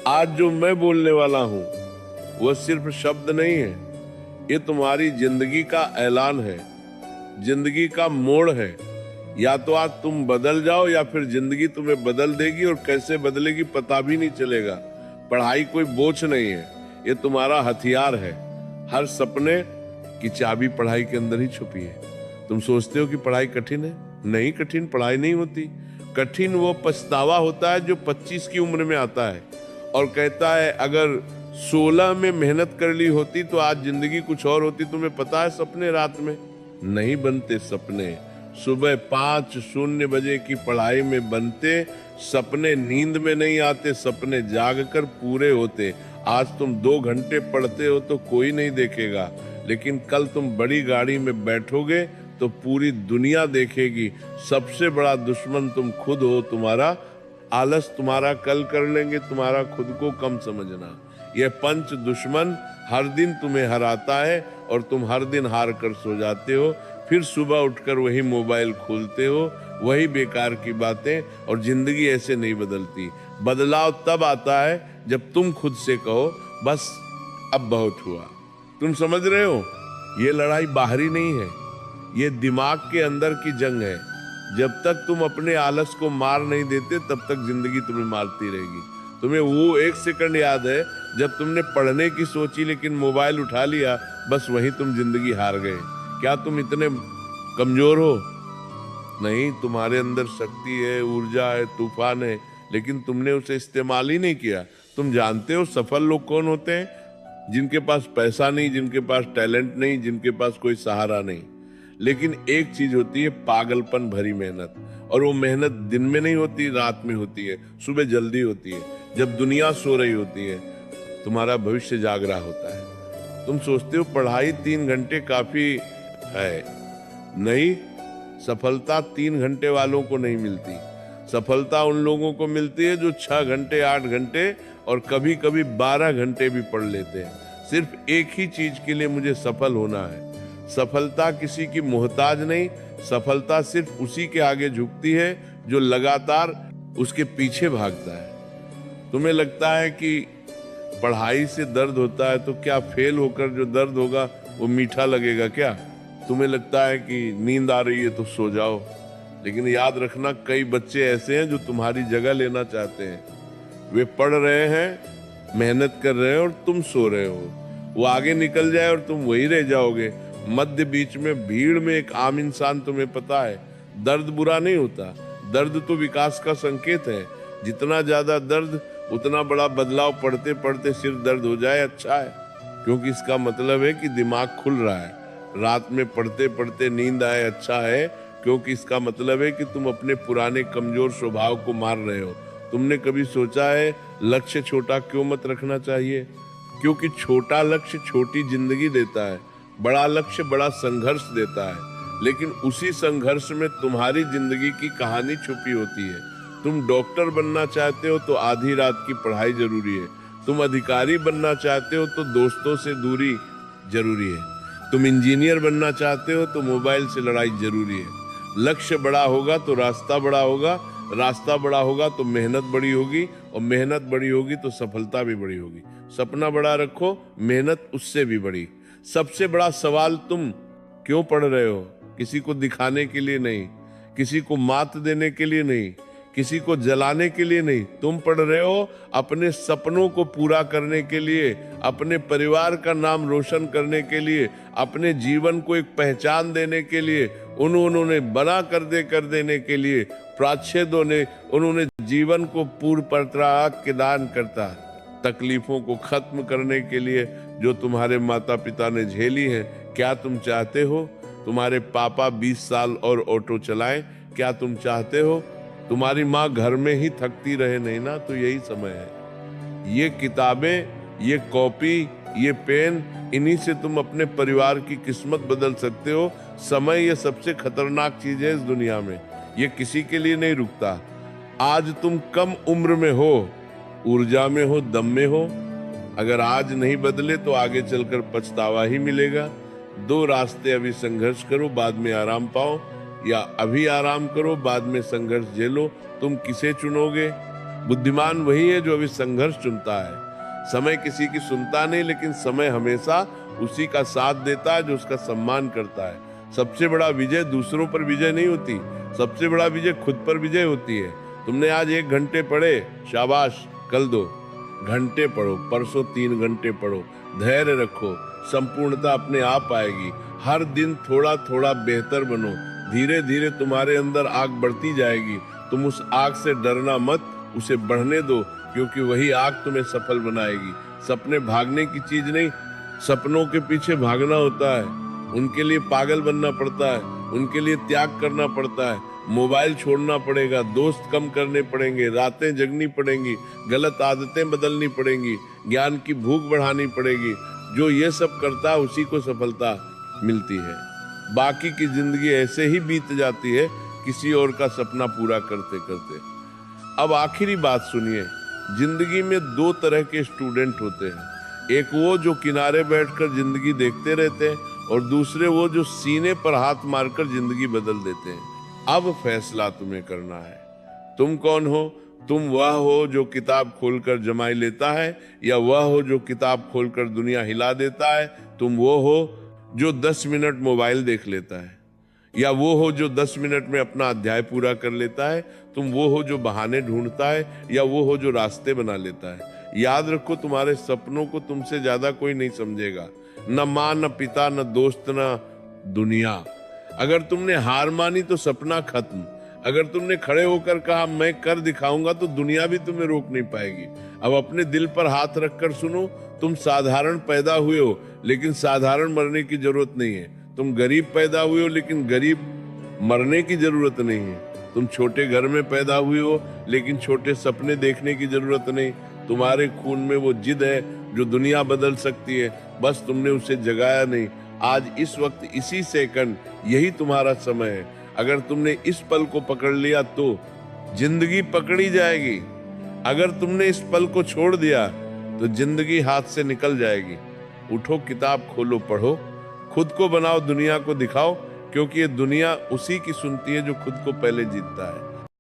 आज जो मैं बोलने वाला हूं वह सिर्फ शब्द नहीं है, ये तुम्हारी जिंदगी का ऐलान है, जिंदगी का मोड़ है। या तो आज तुम बदल जाओ या फिर जिंदगी तुम्हें बदल देगी, और कैसे बदलेगी पता भी नहीं चलेगा। पढ़ाई कोई बोझ नहीं है, ये तुम्हारा हथियार है। हर सपने की चाबी पढ़ाई के अंदर ही छुपी है। तुम सोचते हो कि पढ़ाई कठिन है, नहीं, कठिन पढ़ाई नहीं होती। कठिन वो पछतावा होता है जो 25 की उम्र में आता है और कहता है अगर 16 में मेहनत कर ली होती तो आज जिंदगी कुछ और होती। तुम्हें पता है सपने रात में नहीं बनते, सपने सुबह 5:00 की पढ़ाई में बनते। सपने नींद में नहीं आते, सपने जागकर पूरे होते। आज तुम 2 घंटे पढ़ते हो तो कोई नहीं देखेगा, लेकिन कल तुम बड़ी गाड़ी में बैठोगे तो पूरी दुनिया देखेगी। सबसे बड़ा दुश्मन तुम खुद हो। तुम्हारा आलस तुम्हारा कल कर लेंगे, तुम्हारा खुद को कम समझना। यह पंच दुश्मन हर दिन तुम्हें हराता है और तुम हर दिन हार कर सो जाते हो। फिर सुबह उठकर वही मोबाइल खोलते हो, वही बेकार की बातें, और जिंदगी ऐसे नहीं बदलती। बदलाव तब आता है जब तुम खुद से कहो बस अब बहुत हुआ। तुम समझ रहे हो, ये लड़ाई बाहरी नहीं है, ये दिमाग के अंदर की जंग है। जब तक तुम अपने आलस को मार नहीं देते तब तक जिंदगी तुम्हें मारती रहेगी। तुम्हें वो 1 सेकंड याद है जब तुमने पढ़ने की सोची लेकिन मोबाइल उठा लिया, बस वहीं तुम जिंदगी हार गए। क्या तुम इतने कमजोर हो? नहीं, तुम्हारे अंदर शक्ति है, ऊर्जा है, तूफान है, लेकिन तुमने उसे इस्तेमाल ही नहीं किया। तुम जानते हो सफल लोग कौन होते हैं? जिनके पास पैसा नहीं, जिनके पास टैलेंट नहीं, जिनके पास कोई सहारा नहीं, लेकिन एक चीज होती है, पागलपन भरी मेहनत। और वो मेहनत दिन में नहीं होती, रात में होती है, सुबह जल्दी होती है, जब दुनिया सो रही होती है, तुम्हारा भविष्य जाग रहा होता है। तुम सोचते हो पढ़ाई 3 घंटे काफी है, नहीं, सफलता 3 घंटे वालों को नहीं मिलती। सफलता उन लोगों को मिलती है जो 6 घंटे, 8 घंटे और कभी कभी 12 घंटे भी पढ़ लेते हैं। सिर्फ एक ही चीज के लिए, मुझे सफल होना है। सफलता किसी की मोहताज नहीं, सफलता सिर्फ उसी के आगे झुकती है जो लगातार उसके पीछे भागता है। तुम्हें लगता है कि पढ़ाई से दर्द होता है, तो क्या फेल होकर जो दर्द होगा वो मीठा लगेगा क्या? तुम्हें लगता है कि नींद आ रही है तो सो जाओ, लेकिन याद रखना कई बच्चे ऐसे हैं जो तुम्हारी जगह लेना चाहते हैं। वे पढ़ रहे हैं, मेहनत कर रहे हैं और तुम सो रहे हो। वो आगे निकल जाए और तुम वही रह जाओगे मध्य बीच में, भीड़ में। एक आम इंसान, तुम्हें पता है दर्द बुरा नहीं होता, दर्द तो विकास का संकेत है। जितना ज्यादा दर्द उतना बड़ा बदलाव। पढ़ते पढ़ते सिर दर्द हो जाए अच्छा है, क्योंकि इसका मतलब है कि दिमाग खुल रहा है। रात में पढ़ते पढ़ते नींद आए अच्छा है, क्योंकि इसका मतलब है कि तुम अपने पुराने कमजोर स्वभाव को मार रहे हो। तुमने कभी सोचा है लक्ष्य छोटा क्यों मत रखना चाहिए? क्योंकि छोटा लक्ष्य छोटी जिंदगी देता है, बड़ा लक्ष्य बड़ा संघर्ष देता है। लेकिन उसी संघर्ष में तुम्हारी जिंदगी की कहानी छुपी होती है। तुम डॉक्टर बनना चाहते हो तो आधी रात की पढ़ाई जरूरी है। तुम अधिकारी बनना चाहते हो तो दोस्तों से दूरी जरूरी है। तुम इंजीनियर बनना चाहते हो तो मोबाइल से लड़ाई जरूरी है। लक्ष्य बड़ा होगा तो रास्ता बड़ा होगा, रास्ता बड़ा होगा तो मेहनत बड़ी होगी, और मेहनत बड़ी होगी तो सफलता भी बड़ी होगी। सपना बड़ा रखो, मेहनत उससे भी बड़ी। सबसे बड़ा सवाल, तुम क्यों पढ़ रहे हो? किसी को दिखाने के लिए नहीं, किसी को मात देने के लिए नहीं, किसी को जलाने के लिए नहीं। तुम पढ़ रहे हो अपने सपनों को पूरा करने के लिए, अपने परिवार का नाम रोशन करने के लिए, अपने जीवन को एक पहचान देने के लिए, उन्होंने बना कर देने के लिए। प्राच्छेदों ने, उन्होंने जीवन को पूर्ण प्रत्राग के दान करता, तकलीफों को खत्म करने के लिए जो तुम्हारे माता पिता ने झेली है। क्या तुम चाहते हो तुम्हारे पापा 20 साल और ऑटो चलाएं? क्या तुम चाहते हो तुम्हारी माँ घर में ही थकती रहे? नहीं ना। तो यही समय है, ये किताबें, ये कॉपी, ये पेन, इन्हीं से तुम अपने परिवार की किस्मत बदल सकते हो। समय ये सबसे खतरनाक चीज है इस दुनिया में, ये किसी के लिए नहीं रुकता। आज तुम कम उम्र में हो, ऊर्जा में हो, दम में हो। अगर आज नहीं बदले तो आगे चलकर पछतावा ही मिलेगा। 2 रास्ते, अभी संघर्ष करो बाद में आराम पाओ, या अभी आराम करो बाद में संघर्ष झेलो। तुम किसे चुनोगे? बुद्धिमान वही है जो अभी संघर्ष चुनता है। समय किसी की सुनता नहीं, लेकिन समय हमेशा उसी का साथ देता है जो उसका सम्मान करता है। सबसे बड़ा विजय दूसरों पर विजय नहीं होती, सबसे बड़ा विजय खुद पर विजय होती है। तुमने आज 1 घंटे पढ़े, शाबाश, कल 2 घंटे पढ़ो, परसों 3 घंटे पढ़ो, धैर्य रखो, संपूर्णता अपने आप आएगी। हर दिन थोड़ा थोड़ा बेहतर बनो, धीरे धीरे तुम्हारे अंदर आग बढ़ती जाएगी। तुम उस आग से डरना मत, उसे बढ़ने दो, क्योंकि वही आग तुम्हें सफल बनाएगी। सपने भागने की चीज नहीं, सपनों के पीछे भागना होता है, उनके लिए पागल बनना पड़ता है, उनके लिए त्याग करना पड़ता है। मोबाइल छोड़ना पड़ेगा, दोस्त कम करने पड़ेंगे, रातें जगनी पड़ेंगी, गलत आदतें बदलनी पड़ेंगी, ज्ञान की भूख बढ़ानी पड़ेगी। जो ये सब करता है उसी को सफलता मिलती है। बाकी की जिंदगी ऐसे ही बीत जाती है, किसी और का सपना पूरा करते करते। अब आखिरी बात सुनिए, जिंदगी में 2 तरह के स्टूडेंट होते हैं। एक वो जो किनारे बैठकर जिंदगी देखते रहते हैं, और दूसरे वो जो सीने पर हाथ मारकर जिंदगी बदल देते हैं। अब फैसला तुम्हें करना है, तुम कौन हो? तुम वह हो जो किताब खोलकर जमाई लेता है, या वह हो जो किताब खोलकर दुनिया हिला देता है? तुम वो हो जो 10 मिनट मोबाइल देख लेता है, या वो हो जो 10 मिनट में अपना अध्याय पूरा कर लेता है? तुम वो हो जो बहाने ढूंढता है, या वो हो जो रास्ते बना लेता है? याद रखो, तुम्हारे सपनों को तुमसे ज्यादा कोई नहीं समझेगा, न माँ, न पिता, न दोस्त, न दुनिया। अगर तुमने हार मानी तो सपना खत्म। अगर तुमने खड़े होकर कहा मैं कर दिखाऊंगा, तो दुनिया भी तुम्हें रोक नहीं पाएगी। अब अपने दिल पर हाथ रखकर सुनो, तुम साधारण पैदा हुए हो, लेकिन साधारण मरने की जरूरत नहीं है। तुम गरीब पैदा हुए हो, लेकिन गरीब मरने की जरूरत नहीं है। तुम छोटे घर में पैदा हुए हो, लेकिन छोटे सपने देखने की जरूरत नहीं। तुम्हारे खून में वो जिद है जो दुनिया बदल सकती है, बस तुमने उसे जगाया नहीं। आज इस वक्त, इसी सेकंड, यही तुम्हारा समय है। अगर तुमने इस पल को पकड़ लिया तो जिंदगी पकड़ी जाएगी। अगर तुमने इस पल को छोड़ दिया तो जिंदगी हाथ से निकल जाएगी। उठो, किताब खोलो, पढ़ो, खुद को बनाओ, दुनिया को दिखाओ, क्योंकि ये दुनिया उसी की सुनती है जो खुद को पहले जीतता है।